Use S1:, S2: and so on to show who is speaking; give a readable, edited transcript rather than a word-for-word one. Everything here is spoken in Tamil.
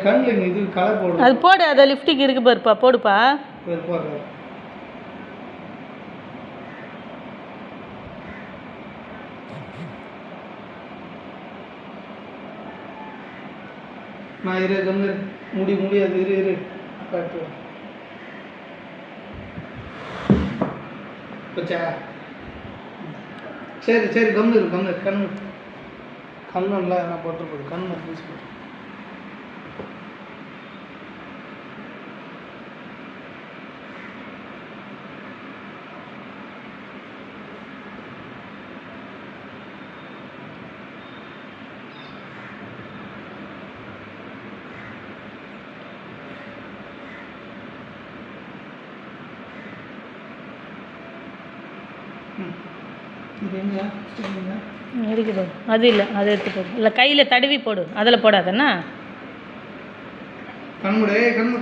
S1: கண்ணில் இது கலர் போடு.
S2: அது போடு, அதை லிப்டிக் இருக்கு பாருப்பா, போடுப்பா.
S1: போடுற நான் இரு கம்மு முடியாது இரு காட்டு பச்சா. சரி கம்மு கண்ணெல்லாம் என்ன போட்டு போகுது கண்ணை யூஸ் பண்ணு.
S2: இருக்கு போடு, அது இல்லை, அதை எடுத்து போடு. இல்லை கையில் தடவி போடு, அதில் போடாதண்ணா.
S1: கண்முடே கண்ணு